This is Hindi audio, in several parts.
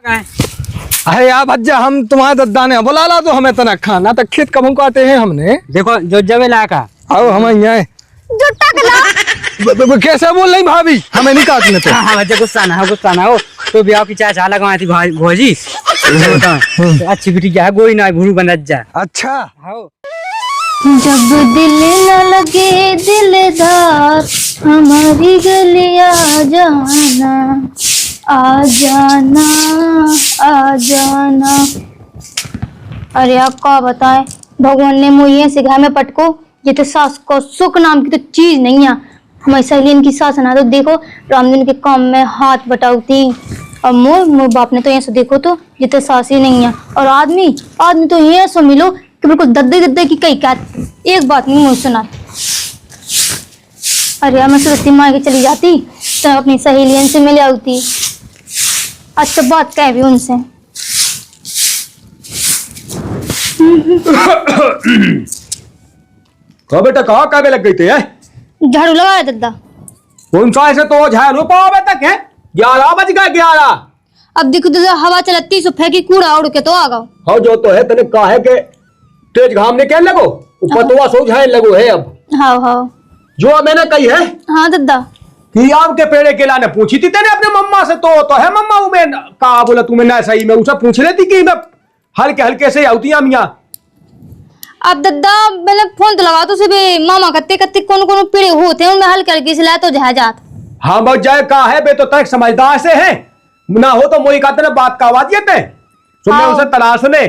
अरे यार भज्जा हम तुम्हारे दद्दा ने बुला ला तो हमें तना खाना तक खेत कब काटे हैं हमने। देखो जो जवे लाका आओ हम यहाँ कैसे बोल रही भाभी हमें नहीं काटने तो। हाँ बच्चे गुस्सा ना हो तो ब्याह की चाय चाला गई थी भौजी अच्छी बेटी क्या गोई ना भूरू बन जा। अच्छा जब दिल न लगे दिलदार हमारी गलियां जाना आ जाना आ जाना। अरे आप क्या बताएं भगवान ने मुझे सिखाया में पटको ये तो सास को सुख नाम की तो चीज नहीं है। हमारी सहेलियन की सास ना तो देखो रामदिन के काम में हाथ बटाती और मोर बाप ने तो यहाँ से देखो तो ये तो सास ही नहीं है। और आदमी तो ये सो मिलो कि बिल्कुल दद्दे की कई क्या एक बात नहीं मुझे सुना। अरे यार मैं सोचती माँ के चली जाती तो अपनी सहेलियन से मिल आती। अच्छा बात कह भी उनसे। कब बेटा कहाँ काबे लग गई थे झाड़ू लगाया दद्दा। कौन सा ऐसे तो झाड़ू पावे तक है 11 बज गए 11। अब देखो दद्दा हवा चलती सो फेंकी कूड़ा उड़ के तो आ गओ। हाँ जो तो है तने कहा है कि तेज घाम ने क्या लगो पतवा सो झाए लगो है अब। हाँ हाँ जो मैंने कही है हाँ दद्दा कि आम के पेड़े के लाने पूछी थी तेने अपने मम्मा से तो है मम्मा मैं कहा बोला तुम्हें ना सही में उसे पूछ लेती कि मैं हल्के हल्के से आती अमिया। अब दद्दा मैंने फोन तो लगा तो सुबह मामा कत्ते कत्ते कौन कौन पेड़े होते हैं उनमें हल्के हल्के से लाए तो जहा जात। हाँ बस जाए कहा है बे तो तक समझदार से है ना हो तो मोई कहते ना बात का आवाज ये सुनने उसे तलाश ने।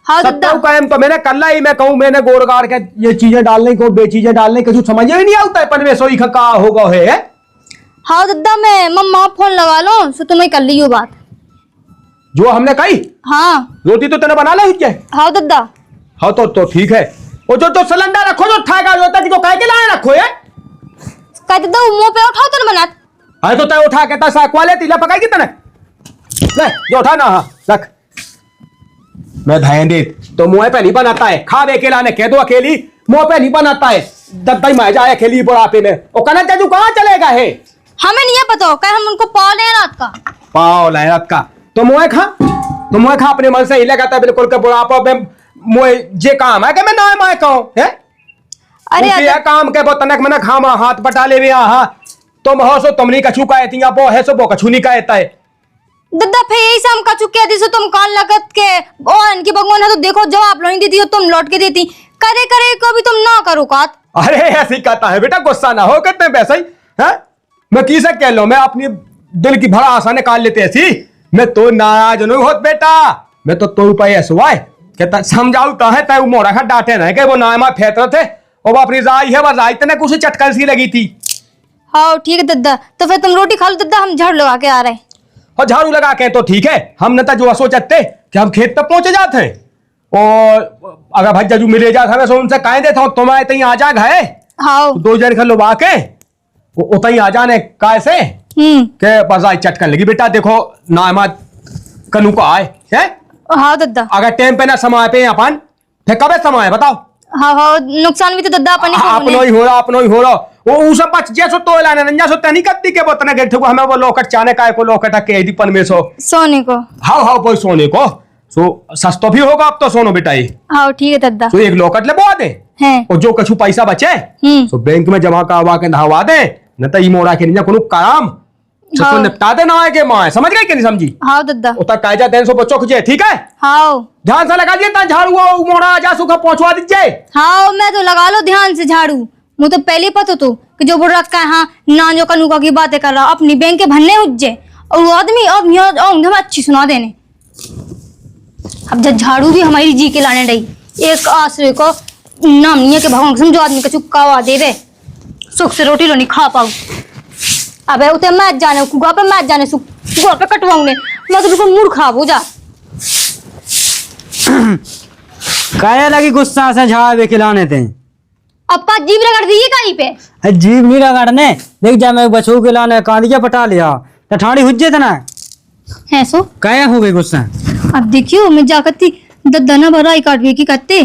हाँ कायम तो मैंने कल ही मैं कहूँ मैंने गोड़ गाड़ के ये चीजें डालने को बे चीजें डालने के कुछ समझ ही नहीं आता है पर सोई का होगा है। हाँ दद्दा मैं मम्मा फोन लगा लो सो तुम्हें कर ली बात जो हमने कही। हाँ रोटी तो तेने बना ली क्या। हाँ दद्दा हाँ तो ठीक है वो जो सिलेंडर रखो जो ठाका होता है जो कह के लाए रखो ये कह दद्दा मुंह पे उठाओ तो बना। अरे तो तय उठा के तसा क्वाले तिला पकाई की तने ले जो उठा ना हाँ रख मैं ध्यान दे तो मुंह पे नहीं बनाता है खावे अकेला ने कह दो अकेली मुंह पे नहीं बनाता है दद्दा ही जाए अकेली बुढ़ापे में वो कहना चाचू कहाँ चलेगा है। हमें नहीं है पता कह हम उनको पाव ले रात का पाव ले रात का तो मुँह खा अपने मन से ही लगाता है बिल्कुल के बुढ़ापा में मुँह जे काम है कि मैं ना मैं कहूँ है। अरे काम के वो तनक मनक हम हाथ बटा ले हाँ तुम हो सो तुम नहीं कछू का एतिया वो है सो वो कछू नहीं का एता है। दद्दा फिर यही से हम कछू कह दी सो तुम कान लगत के ओ इनकी भगवान है तो देखो जवाब लो नहीं देती हो तुम लौट के देती करे करे को भी तुम ना करो कात। अरे ऐसी कहता है बेटा गुस्सा ना हो कितने पैसे है मैं किसे कह लो मैं अपनी दिल की भरा आशा निकाल लेते ऐसी मैं तो नाराज नहीं होत बेटा मैं तो रुपये सुवाए कहता समझाऊ तो है तय मोड़ा खा डांटे ना कि वो नामा फेतर थे और वो अपनी राई है वो राई तने कुछ चटकल सी लगी थी। हाँ ठीक है दद्दा तो फिर तुम रोटी खा लो दद्दा हम झाड़ू लगा के आ रहे हैं। और झाड़ू लगा के तो ठीक है हम न जो सोचते कि हम खेत तक पहुंचे जाते हैं और अगर भाई जजू मिले जाते हमें सो उनसे कह देता हूँ तुम्हारे तई आ जा घे। हाँ तो 2 जन खलो बाके उतई आ जाने काय से के बजाई चटकन लगी बेटा देखो नामा कनू को आए है। हाँ दद्दा अगर टाइम पे ना समय पे अपन फिर कब समय बताओ। हाँ नुकसान भी तो दद्दा अपने अपनो ही हो रहा वो उसे बच जैसो तो लाने नंजा सो तनी कत्ती के बतने गेठ को हमें वो लोकट चाने का को लोकट के दीपन में सो सोने को। हाँ वो सोने को सो सस्तो भी होगा अब तो सोनो बेटा ये। हाँ ठीक है दद्दा तो एक लोकट ले बवा दे हैं और जो कछु पैसा बचे तो बैंक में जमा करवा के नहवा दे न तो मोड़ा के नहीं कोनो काम तो निपटा दे ना आगे मां समझ गई कि नहीं समझी। हाँ दद्दा उतना कायजा देन सो बच्चों खिंचे ठीक है। हाँ ध्यान से लगा दिए झाड़ू मोड़ा आ जा सुखा पहुंचवा दीजिए। हाँ मैं तो लगा लो ध्यान से झाड़ू मुझे तो पहले पता तो कि जो बुढ़ रखा है हाँ नाजो कनूका की बातें कर रहा अपनी बैंक के भरने उज्जे और वो आदमी अब अच्छी सुना देने। अब जब झाड़ू भी हमारी जी के लाने रही एक आश्रय को नाम नहीं है कि भगवान समझो आदमी का चुपकावा दे दे सुख से रोटी लो नहीं खा पाऊ। अबे उते मैच जाने कुआ पे मैच जाने सुख पे कटवाऊंगे मैं तो बिल्कुल मूड खराब हो जा। काया लगी गुस्सा से झाड़े खिलाने थे अपा जीभ रगड़ दी कहीं पे। जीभ नहीं रगड़ने देख जा मैं बछू के लाने कांदिया पटा लिया तो ठाड़ी हुज्जे तना है सो काया हो गई गुस्सा। अब देखियो मैं जाकती दद्दा भराई काटवे की करते।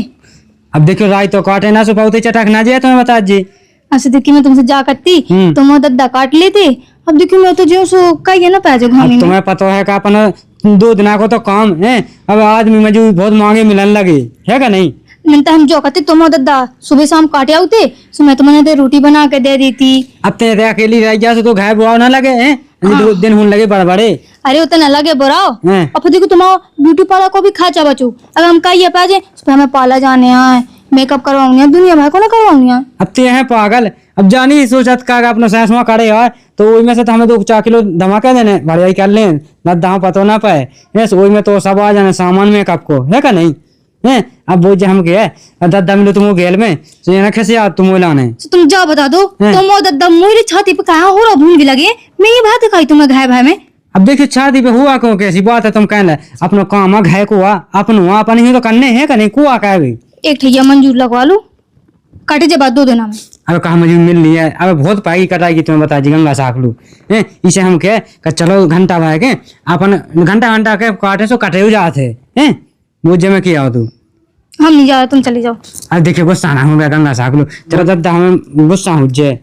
अब देखियो राय तो काटे ना सो बहुत चटक ना जाए तुम्हें बता जी। अच्छा देखिए मैं तुमसे जा करती तो मैं दद्दा काट लेते अब देखियो मैं तो जो सो कही है ना पैजो घामी में तुम्हें पता है का अपन 2 दिन को तो काम है। अब आदमी मजदूर बहुत महंगे मिलने लगे है का नहीं। नहीं तो हम जो कहते तुम दद्दा सुबह शाम काटे आते सो मैं तुम्हें दे रोटी बना के दे दी थी। अब तेरे अकेली रह गया तो घर बुआव ना लगे हैं। 2 दिन होने लगे बड़े। अरे उतना लगे बोराओ हैं। और फिर देखो तुम्हारा ब्यूटी पार्लर को भी खर्चा बचो। अगर हम कहिए पाजे सुबह हमें पार्लर जाने आए मेकअप करवाऊंगी दुनिया भर को ना करवाऊंगी। अब ते हैं पागल। अब जानी सोचत का अपना सास में करे यार तो वही में से तो हमें 2-4 किलो धमाका देने बढ़िया कर ले ना दाम पतो ना पाए यस वही में तो सब आ जाने सामान मेकअप को है का नहीं है। अब वो जो हम गए 10 मिनट तुम गेल में तो ये ना कैसे याद तुम लाने तो तुम जाओ बता दो तुम वो दद्दा मेरी छाती पे कहा हो रहा भूल भी लगे मैं ये बात दिखाई तुम्हें घर भर में। अब देखिए शादी पे हुआ क्यों कैसी बात है तुम कहने अपनो काम है घे को अपन हुआ अपन ही तो करने है का नहीं कुआ कह गई एक ठैया मंजूर लगवा लो काटे जब 2 दिन में। अब कहा मुझे मिल लिया है अब बहुत पाई कटाएगी तुम्हें बता जी गंगा साख लू है इसे हम कह चलो घंटा भाई के अपन घंटा के काटे सो कटे हो जाते हैं वो में किया हो तू। हम नहीं जा रहे तुम चली जाओ। अब देखिए गुस्सा ना हो गया गंगा साख लू चलो दद्दा हमें गुस्सा हो जाए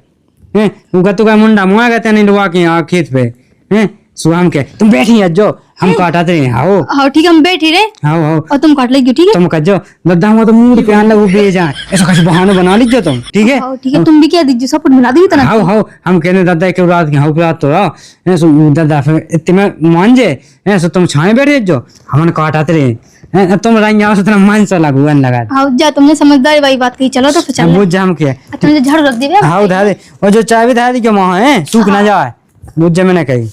हैं गत्तू का मुंडा मुआ गया नहीं डुआ के यहाँ खेत पे हैं सुबह हम तुम बैठी है जो हम काटाते हैं आओ हाँ ठीक है हम बैठी रहे आओ आओ और तुम काट लेगी ठीक है। तुम कहो दद्दा हुआ तो मुंह पे आने लगो बेजा ऐसा कैसे बहाना बना लीजिए तुम ठीक है। हाँ, ठीक है तुम भी क्या दीजिए सपोर्ट मिला दी तना। हाउ हाउ हम कहने दादा के रात की हाउ रात तो रहो ऐसो दादा फिर इतने मान जे ऐसो तुम छाए बैठे जो हमन काटाते रहे तुम रंग आओ तो मन सा लगू अन लगा। हाँ जा तुमने समझदारी वाली बात कही चलो तो फिर चल। वो जाम के तुमने झाड़ू रख दी भैया। हाउ दे और जो चाय भी दे दी क्यों वहां है सूख ना जाए मुझे मैंने कही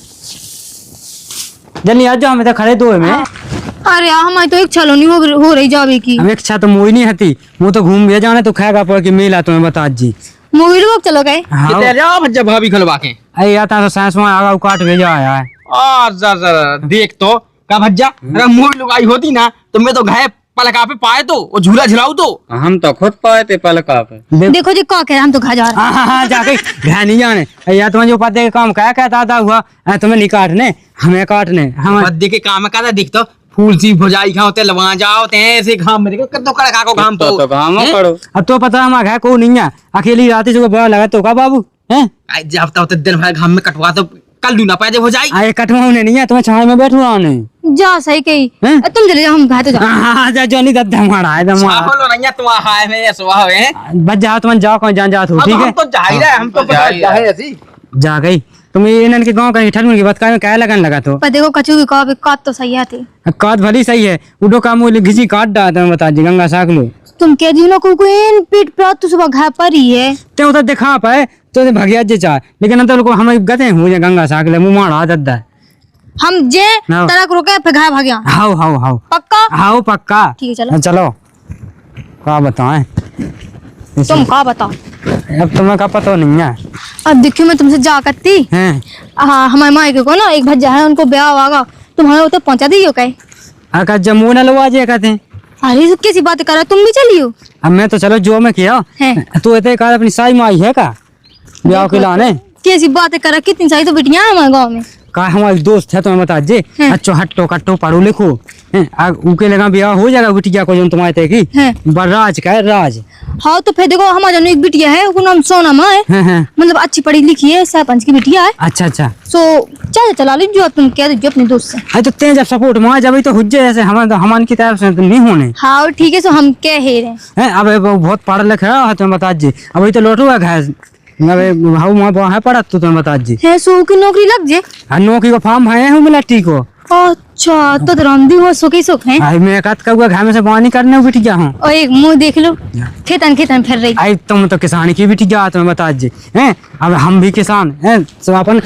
जल्दी आ जाओ हमें तो खड़े 2 में। अरे यार हमारी तो एक छलो नहीं हो रही जावे की। हम एक छा तो मोई नहीं हती वो तो घूम गया जाने तो खाएगा पर कि मेला तुम्हें बता जी मूवी लोग चलो गए। हाउ जाओ भज्जा भाभी खलवा के अरे आता तो सास में आगा काट भेजा आया है और जरा देख तो का भज्जा अगर मूवी लुगाई होती ना तो मैं तो घाय पलका पे पाए तो वो झूला झुलाऊ तो हम तो खुद पाए थे पलका पे। देखो जी का कह हम तो घर जा रहे हैं। हाँ जाके घर नहीं जाने या तुम्हें जो पद के काम क्या कहता था हुआ तुम्हें नहीं काटने हमें काटने हम पद्दे के काम का देख तो फूल सी भुजाई खाओते लवा जाओते ऐसे घाम में देखो कतो कड़का को घाम तो घामो हैं? करो अब तो पता हमारा घर को नहीं है अकेली रात जो बड़ा लगा तो का बाबू है आई जब तक दिन भर घाम में कटवा तो कल दूना पाए हो जाए। आए कटवाने नहीं है तुम्हें छाए में बैठो आने जा सही कही हैं? तुम चले जाओ हम घर तो जाओ। हाँ जा जो नहीं दद्दा हमारा है दमा बोलो नहीं तुम हाय में ऐसे हुआ है बच जाओ तुम जाओ कहीं जान जाओ ठीक है हम तो जा ही रहे हम तो पता जा है ऐसी जा गई तुम ये इनन के गांव का ठनमुन की बात का क्या लगन लगा तो पर देखो कचू की कॉपी काट तो सही आती काट भली सही है उडो का मुंह घिसी काट डाल तुम्हें बता जी गंगा साख लो तुम कह दी ना कोई पीठ पर तो सुबह घर पर ही है ते उधर दिखा पाए तो भगिया जे चाह लेकिन अंतर को हम गते हो जा गंगा साख ले मुंह मारा दद्दा हम जे हाँ। तरक रुके फिर घर भाग गया हाउ हाउ हाउ पक्का हाउ पक्का ठीक है चलो चलो क्या बताएं तुम का बताओ। अब तुम्हें का पता नहीं है अब देखियो मैं तुमसे जा करती हैं हाँ हमारे मायके को ना एक भज्जा है उनको ब्याह होगा तुम हमें उधर पहुंचा दी कहे। अका जम्मू न लो आज कहते हैं अरे सब कैसी बात कर रहे हो तुम भी चलियो। अब मैं तो चलो जो मैं किया हैं। तू इतने कहा अपनी साई माई है का ब्याह के लाने कैसी बातें कर रहा कितनी सारी तो बिटियां हैं हमारे गाँव में। का हमारी दोस्त है तुम्हें बता जे हैं। अच्छो हट्टो कट्टो पढ़ो लिखो उनके लगा ब्याह हो जाएगा बिटिया को जो तुम्हारे ते की हैं। बराज का है राज हाँ तो फिर देखो हमारे जन एक बिटिया है उसका नाम सोनमा है हैं। मतलब अच्छी पढ़ी लिखी है सरपंच की बिटिया है। अच्छा अच्छा सो चला लीजिए तुम कह दीजिए अपने दोस्त से। अरे तो तेज जब सपोर्ट मार जब तो हुज्जे ऐसे हमारे की तरफ से तो नहीं होने हाँ ठीक है सो हम कह रहे हैं। हैं अब वो बहुत पढ़ लिखा है तुम्हें बता जी अभी तो लौटू है घर अबे भाऊ वहाँ है पढ़ा तो तुम्हें बता जी है सो की नौकरी लग जाए। नौकरी को फॉर्म है हूँ मिलट्टी को अच्छा तो रामदी हो सुखी सुख है। आई मैं कत का घर में से पानी करने बिठ गया हूँ और एक मुंह देख लो खेतन खेतन फिर रही। आई तुम तो किसान की बिठ गया तुम्हें बता जी हैं अब हम भी किसान हैं सब अपन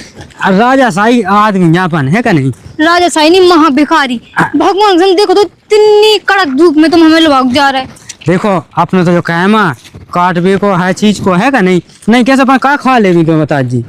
राजा साई आदमी अपन है का नहीं राजा साइनी महा भिखारी भगवान से देखो तो इतनी कड़क धूप में तुम हमें लुभाग जा रहे। देखो अपने तो जो कहमा काट बे को हर चीज को है का नहीं कैसे अपन का खा ले तुम्हें बता जी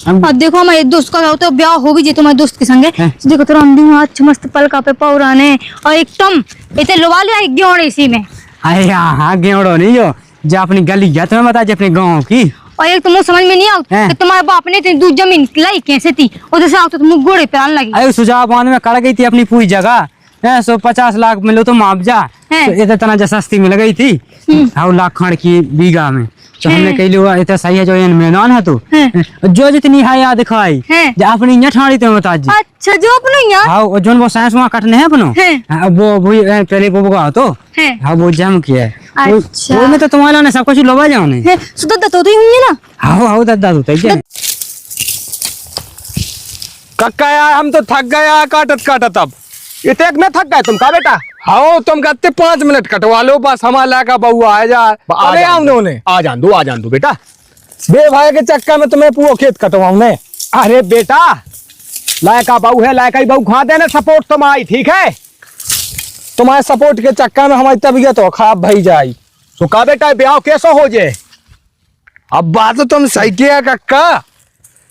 और देखो हमारे दोस्त का होता है ब्याह हो भी जे तुम्हारे दोस्त के संगे तो देखो तो रामदी अच्छा मस्त पलका पे पौराने और एकदम इतने लुवा लिया एक गेड़ इसी में। अरे हाँ गेड़ो नहीं जो अपनी गली है तुम्हें बता जी अपने गाँव की और एक तुम समझ में नहीं आता हैं। कि तुम्हारे बाप ने इतनी दूर जमीन लाई कैसे थी उधर से आओ तो तुम घोड़े पे आने लगी। अरे सुझाव बांध में कड़ गई थी अपनी पूरी जगह है 150 लाख मिलो तो मुआवजा हैं। तो इतने तना जो सस्ती मिल गई थी 1 लाख खंड की बीघा में तो हमने कही लो इतना सही है जो ये मेहमान है तो जो जितनी है याद दिखाई जो अपनी यहाँ ठाड़ी तो बता जी। अच्छा जो अपनो यहाँ हाँ वो जोन वो साइंस वहाँ कटने हैं अपनो हाँ, वो पहले वो बगा तो हाँ वो जम किया है अच्छा वो में तो तुम्हारा ने सब कुछ लोबा जाने सुधा तो ही हुई है ना। हाँ हाँ दादा तो तय कक्का यार हम तो थक गए यार काटत काटत अब इतने में थक गए तुम का बेटा। हाँ तुम कहते 5 मिनट कटवा लो बस हमारा का बहू आ जाए अरे उन्होंने आ जान दो बेटा। बे भाई के चक्कर में तुम्हें पूरा खेत कटवाऊ ने। अरे बेटा लायका बहू है लायका ही बहू खा देना सपोर्ट तुम आई ठीक है। तुम्हारे सपोर्ट के चक्कर में हमारी तबीयत हो खराब भई जाई। तो का बेटा ब्याह कैसा हो जाए। अब बात तो तुम सही किया कक्का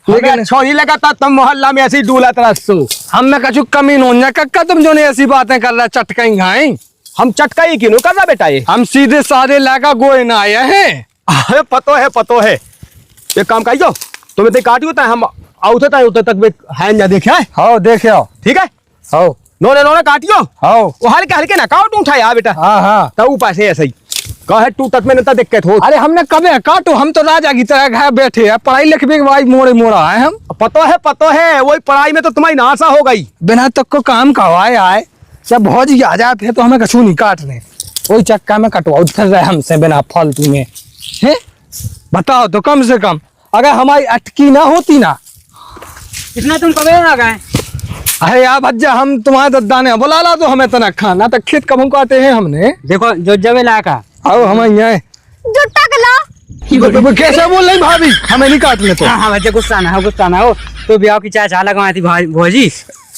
लेकिन छोरी लगा था तुम मोहल्ला में ऐसी डूला तरसो हम में कछु कमी नहीं है कक्का तुम जो नहीं ऐसी बातें कर रहा चटकाई घाई। हम चटका ही क्यों कर रहा बेटा ये हम सीधे साधे लाका गोए ना आए हैं। अरे पतो है एक काम करियो तुम्हें तो काटी होता है हम आउते तक है ना देखे हाँ देखे आओ ठीक है। हाँ नोने काटियो हाँ वो हल्के ना काट उठा यार बेटा हाँ हाँ तो ऊपर से ऐसे ही कहे टूटत में न दिक्कत हो। अरे हमने कबे काटो हम तो राजा की तरह घर बैठे हैं पढ़ाई लिखने के बाद मोड़ा आए हम। पतो है वही पढ़ाई में तो तुम्हारी नाशा हो गई बिना तक को काम करवाए आए जब भौजी आ जाते हैं तो हमें कछू नहीं काटने वही चक्का में कटवाओ फिर रहे हमसे बिना फालतू में है। बताओ तो कम से कम अगर हमारी अटकी ना होती ना इतना तुम कब आ गए। अरे यार भज्जा हम तुम्हारे दद्दा ने बुला ला तो हमें तना खाना तक खेत कब काटे हैं हमने। देखो जो जब इलाका आओ हम यहाँ जुट्टा कला कैसे बोल रही भाभी हमें नहीं काटने तो। हाँ बच्चे गुस्सा ना हो तो ब्याह की चाय चाह लगवाई थी भौजी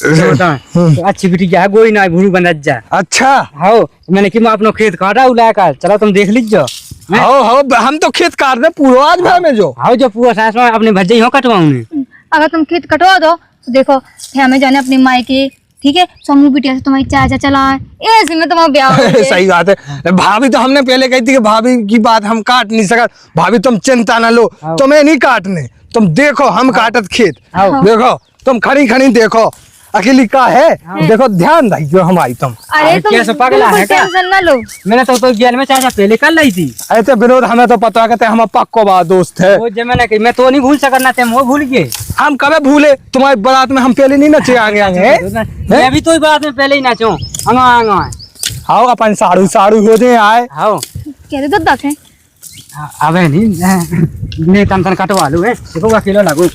तो अच्छी बेटी क्या है गोई ना भूरू बन जा। अच्छा हाँ मैंने कि मैं अपनो खेत काटा उलाका चलो तुम देख लीजिए। हाँ हम तो खेत काट रहे पूरा आज भर में जो हाँ जो पूरा सास में अपने भज्जे ही कटवाऊंगे। अगर तुम खेत कटवा दो तो देखो फिर हमें जाने अपने माई के ठीक है सोनू बिटिया से तुम्हारी चाचा चला ऐसे में तुम्हारा ब्याह हो जाए। सही बात है भाभी तो हमने पहले कही थी कि भाभी की बात हम काट नहीं सका भाभी तुम चिंता ना लो तुम्हें नहीं काटने तुम देखो हम काटत खेत देखो तुम खड़ी देखो अकेली का है देखो ध्यान रखियो हमारी तुम। अरे तुम कैसे पगला है क्या? टेंशन ना लो मैंने तो जेल में चाचा पहले कर लाई थी। अरे तो विनोद हमें तो पता है हम पक्को बात दोस्त है वो जब मैंने मैं तो नहीं भूल सकना थे वो भूल गए। हम कभी भूले तुम्हारी बारात में हम पहले नहीं नचे आगे मैं भी तो बात में पहले ही नाचूं अंगा आओ अपन साड़ू हो जाए आए आओ कह रहे दद्दा थे अबे नहीं तन कटवा लो है देखो अकेला लागू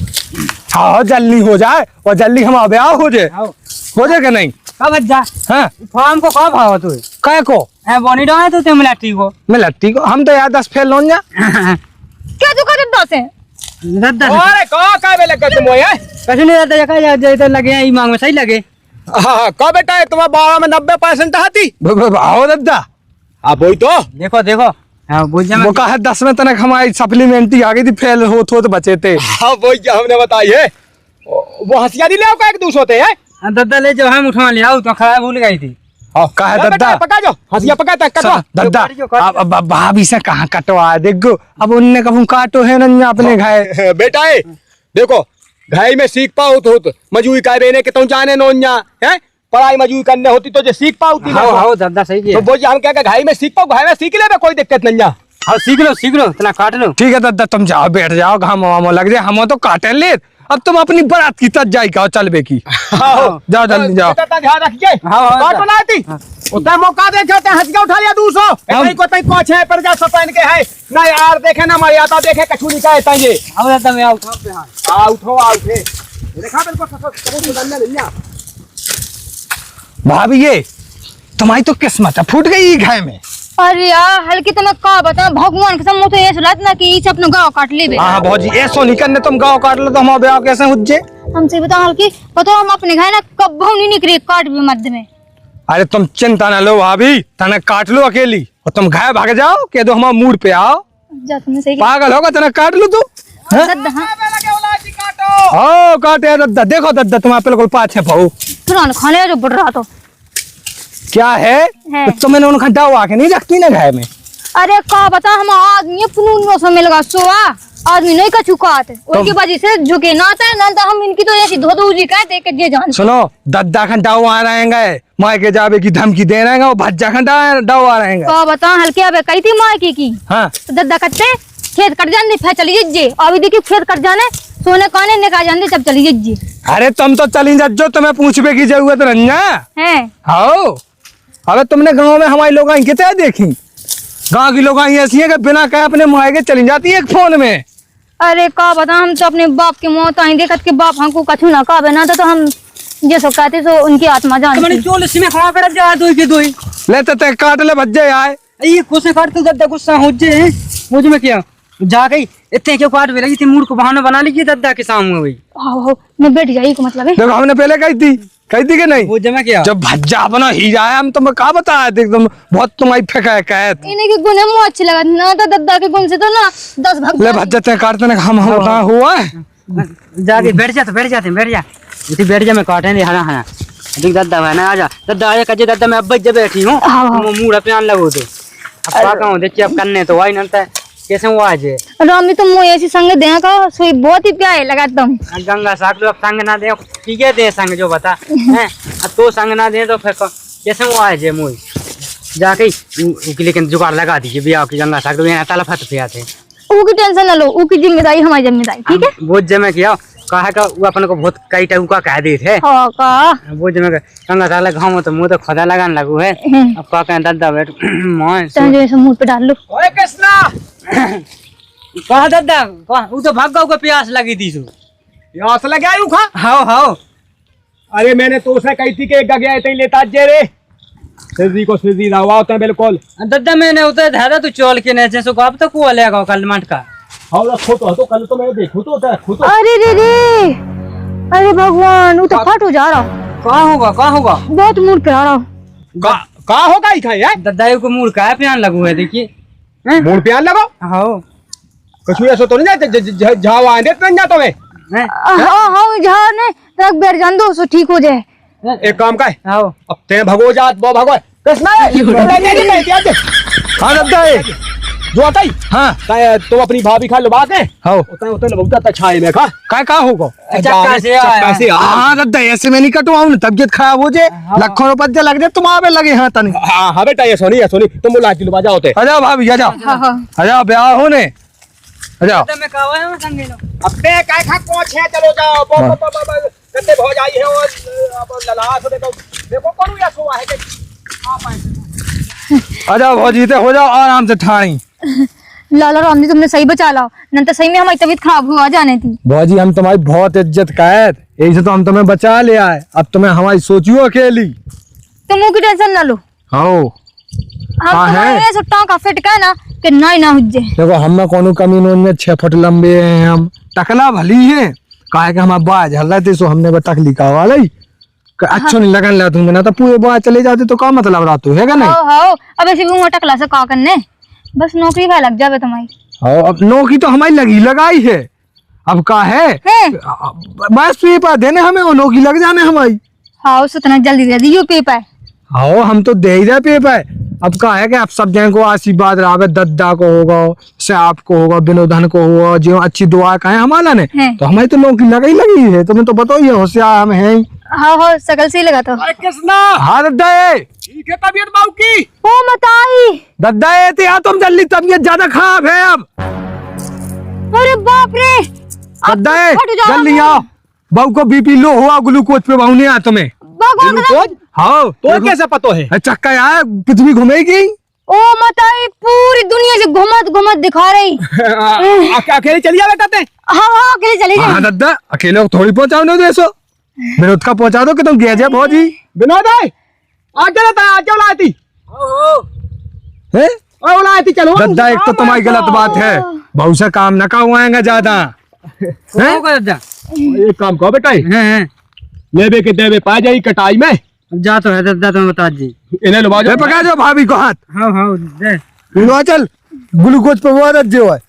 हाँ जल्दी हो जाए और जल्दी हम ब्याह हो जाए कि नहीं। कब जा हाँ फॉर्म को कब भाव तू काय को बोनी डाले तो ते मिलाटी को मैं लट्टी को हम तो यार 10 फेल लोन जा क्या तू कर दद्दा से दद्दा अरे का बेले कर तुम है कछु नहीं दद्दा जका जे तो लगे ई मांग में सही लगे। हां का बेटा है तुम्हारा 12 में 90% आती आओ दद्दा अब वही तो देखो हाँ वो कहा 10 में तनक हमारी सप्लीमेंट्री आ गई थी फेल हो तो बचे थे। हाँ वही हमने बताई है वो हंसिया नहीं ले आओ एक दूसरे होते हैं दद्दा ले जो हम उठवा ले आओ तो खड़ा भूल गई थी। कहा दद्दा पका जो हंसिया पका तक कटवा दद्दा अब भाभी से कहाँ कटवा देखो अब उनने कभी काटो है ना अपने घाय बेटा है देखो घाई में सीख पाओ तो मजूरी का रहने के तुम जाने नोन्या है पढ़ाई मजूरी करने होती तो जो सीख पाओ हाँ दद्दा सही है तो वो हम क्या घाई में सीख पाओ घाई में सीख ले कोई दिक्कत नहीं है। हाँ सीख लो इतना काट लो। ठीक है दद्दा तुम जाओ बैठ जाओ घाम वाम लग जाए हम तो काटे ले अब तुम अपनी बारात की तज जाई का चलबे की जाओ जल्दी जाओ ध्यान रखिए बात बनाई थी उतना मौका देखे थे हंसिया उठा लिया 200 ऐसे को तई कोच है पर जा सपन के है ना यार देखे ना मर्यादा देखे कछुनी का है ये अब दद्दा मैं उठा पे हां आ उठो देखा बिल्कुल सब जानने नहीं है भाभी ये तुम्हारी तो किस्मत है फूट गई घाय में। अरे यार हल्की तो मैं का बता भगवान के सम्मुख तो ये सुलत ना कि इस अपना गांव काट ले बे। हां भौजी ऐसो नहीं करने तुम गांव काट लो तो हमारा ब्याह कैसे हो जाए। हमसे बता हल्की पता हम अपने घर ना कब नहीं निकले काट भी मध्य में। अरे तुम चिंता ना लो भाभी तने काट लो अकेली और तुम घाय भाग जाओ कह दो हमारा मूड पे आओ जा तुमने सही पागल होगा तने काट लो तू दद्दा हां काटे दद्दा देखो दद्दा तुम्हारे बिल्कुल पाछे भाऊ पुराना खाने जो बढ़ रहा तो क्या है तो तुम्हें उन खड्डा हुआ के नहीं रखती ना घाय में। अरे का बता हम आदमी पुनून में मिल गया सोआ आदमी नहीं का चुकात उनकी वजह से झुके ना था ना तो हम इनकी तो ऐसी धो धो जी का देख के जान सुनो दद्दा खंडा हुआ रहेंगे माँ के जावे की धमकी दे रहेंगे वो भज्जा खंडा डावा रहेंगे का बता हल्के अब कही थी माँ की हाँ तो दद्दा कत्ते खेत कट जाने फिर चली जी अभी देखिए खेत कट जाने सोने काने निकाल जाने तब चली जी अरे तुम तो चली जा जो तुम्हें पूछने की जरूरत रंजा है। हाँ अबे तुमने गांव में हमारी लोग कितने देखी, गांव की लोग ऐसी है कि बिना कहे अपने मुआए के चली जाती है एक फोन में। अरे का बता हम तो अपने बाप की मौत आई देखत के बाप हमको कछु ना का बना तो हम जैसो कहते सो उनकी आत्मा जानती। मैंने चोल इसमें खवा कर जा दो के दो ही ले ते काट ले भज्जे आए ये कोसे काटते दद्दा गुस्सा हो जे मुझ में क्या जा गई इतने क्यों काट भी लगी थी मूड को बहाना बना लीजिए दद्दा के सामने हुई आओ मैं बैठ जाई को मतलब है। देखो हमने पहले कही थी कि नहीं वो जमा क्या जब भज्जा अपना हीरा है हम तुम्हें कहा बताया थे एकदम बहुत तुम्हारी फेंका है कहत इन्हीं के गुण मुझे अच्छे लगा ना तो दद्दा के गुण से तो ना 10 भाग ले भज्जा ते काटते ना हम कहाँ हुआ है जाके बैठ जा इसी बैठ जा मैं काटे नहीं हना हना देख दद्दा है ना आजा दद्दा आया कजे दद्दा मैं अब जब बैठी हूं वो मूड पे आन लगो तो अब का कहूं देखिए अब करने तो आई नंता कैसे हुआ आज रामी तुम मुझे ऐसी संग दे का सोई बहुत ही प्यारे लगा तुम गंगा साग अब संग ना दे ठीक है दे संग जो बता हैं अब तो संग ना दे तो फिर कैसे हुआ आज मुझे जाके उकी लेकिन जुगाड़ लगा दीजिए बिया की गंगा साग तो यहाँ तला फट पिया थे ऊकी टेंशन ना लो ऊकी जिम्मेदारी हमारी जिम्मेदारी ठीक है। वो जमे किया कहा का वो अपन को बहुत कई टाइम का कह दी थे हाँ का वो जमे गंगा साग लगा हम तो मुंह तो खदा लगाने लगू है अब का कह दादा बैठ मोय तुम जो ऐसे मुंह पे डाल लो। ओए कृष्णा कहा दादा वो तो भाग का प्यास लगी थी सु प्यास लगे आयु खा। हाओ अरे मैंने तो उसे कही थी कि एक गया ऐसे ही लेता जे रे सिद्धि को सीधी दवा होता है बिल्कुल। दादा मैंने उतर धारा तू चोल के ने सो कब तक वो लेगा कल मट का हाँ रखो तो कल तो मैं देखू तो रखू तो। अरे रे अरे भगवान वो तो फट हो जा रहा कहाँ होगा बहुत मूड पे आ रहा कहाँ होगा ही खाई है दादा को मूड का प्यान लगू है देखिए मूड प्यान लगो हाओ कुछ ऐसा तो नहीं जाते जाओ आने तो नहीं जाता मैं। हाँ हाँ जहाँ ने रख बैठ जान दो सो ठीक हो जाए। एक काम का है हाओ अब ते भगो जात वो भगो कृष्णा हाँ दद्दा जो आता ही हाँ तुम अपनी भाभी खा लो बात है हाँ उतना बहुत अच्छा छाए में खा का होगा चक्का से आया। से हाँ दद्दा ऐसे में नहीं कटवाऊं ना तबियत खराब हो जाए लाखों रुपये लग जाए तुम आवे लगे हाँ तनी हाँ हाँ बेटा ये सोनी तुम बुला के लो जाओ ते आ जाओ भाभी आ जाओ हाँ हाँ आ जाओ ब्याह होने आ जाओ मैं कहा है संगे लो अब ते काय खा कोच है चलो जाओ कते हो जाई है और अब ललास देखो कौन या सोआ है कि आप आए आ जाओ भौजी ते हो जाओ आराम से ठाणी लाला राम जी तुमने सही बचा लाओ न तो सही में हमारी तबीयत खराब हुआ जाने थी। भौजी हम तुम्हारी बहुत इज्जत कैद यही से तो हम तुम्हें बचा ले आए अब तुम्हें हमारी सोचियो अकेली तुम की टेंशन ना लो हाँ हम तुम्हारे सुट्टा का फिट का ना कि नहीं ना हुज्जे देखो हम कोनो कमी में 6 फुट लंबे हैं हम टकला भली है काहे कि हमारा बाज हल रहे थे सो हमने तकली का वाला अच्छा नहीं लगन लगा तुम्हें ना तो पूरे बाज चले जाते तो क्या मतलब रहा तू है क्या नहीं हाँ अब ऐसे भी टकला से का करने बस नौकरी का लग जावे तुम्हारी। हाँ अब नौकरी तो हमारी लगाई है अब का है बस पेपर देने हमें वो नौकरी लग जाने हमारी। हाँ उतना जल्दी दे दियो पेपर। हाँ हम तो दे ही रहे पेपर अब का है कि आप सब जन को आशीर्वाद रहा दद्दा को होगा से आपको होगा विनोदन को होगा जो अच्छी दुआ का है हमारा ने तो हमारी तो नौकरी लगी है तुम्हें तो बताओ ये होशियार हम है। हाँ हाँ सकल से लगा तो कृष्णा हाँ दद्दा ठीक है तबीयत बाऊ की ओ मताई दद्दा तो यार तुम जल्दी तबीयत ज्यादा खराब है अब अरे बाप रे दद्दा जल्दी आओ बहू को बीपी लो हुआ ग्लूकोज पे बहुने आ तुम्हें भगवान हाँ तो कैसे पतो है चक्का यार पृथ्वी घूमेगी ओ मताई पूरी दुनिया से घुमत दिखा रही अकेले चलिए बेटा ते हाँ हाँ अकेले चली जाए। हाँ दद्दा अकेले थोड़ी पहुंचाओ ना देसो विनोद का पहुंचा दो कि तुम गया भौजी विनोद आज चला आज लाती है लाती चलो दद्दा एक तो तुम्हारी गलत बात है बहु से काम न करवाएंगे ज्यादा दादा एक काम करो बेटा लेबे के देवे पा जाई कटाई में अब जा तो है दादा तुम बता जी इन्हें लुभा जाओ पकड़ा जाओ भाभी को हाथ हाँ दे चल ग्लूकोज पे वो रख जो है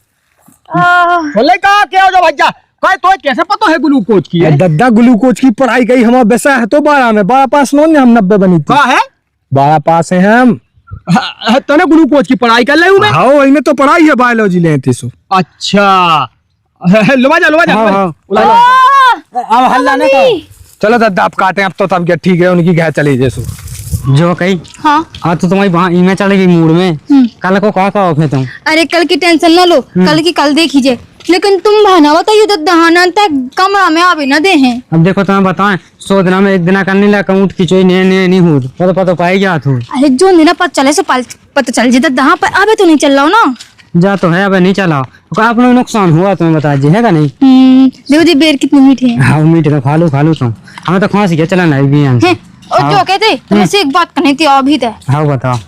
बोले का क्या हो जा भज्जा कहे तो कैसे पता है ग्लूकोज की है दद्दा ग्लूकोज की पढ़ाई कही हमारा विषय है तो 12 में 12 पास नो हम 90 बनी थी कहा है 12 पास है हम तने ग्लूकोज की पढ़ाई कर ले हूं मैं हाँ इनमें तो पढ़ाई है बायोलॉजी लेते सो अच्छा लुभा जा अब हल्ला नहीं चलो दद्दा आप काटे अब तो तब क्या ठीक है उनकी घर चली जैसो जो कही हाँ आज तो तुम्हारी वहाँ इमें चलेगी मूड में। कल को क्या कहो फिर तुम? अरे कल की टेंशन ना लो, कल की कल देखिए। लेकिन तुम बहाना बताइए तो दहाना तक कमरा में आवे ना दे हैं। अब देखो तुम्हें बताएं 100 दिन में एक दिन करने लगा ऊँट की चोई नहीं हो पता पाई क्या तू? अरे जो दिन पता चले से पता चल जाता दहा पर आवे तो नहीं चल रहा हो ना। जा तो है अब नहीं चला आप लोग नुकसान हुआ तुम्हें बता दीजिए है का नहीं? देखो जी बेर कितने मीठे हैं। हाँ मीठ तो खा लो तुम। हमें तो खांसी क्या चला नहीं भी हैं? और जो कहते तुमसे एक बात करनी थी अभी तक। हाँ बताओ।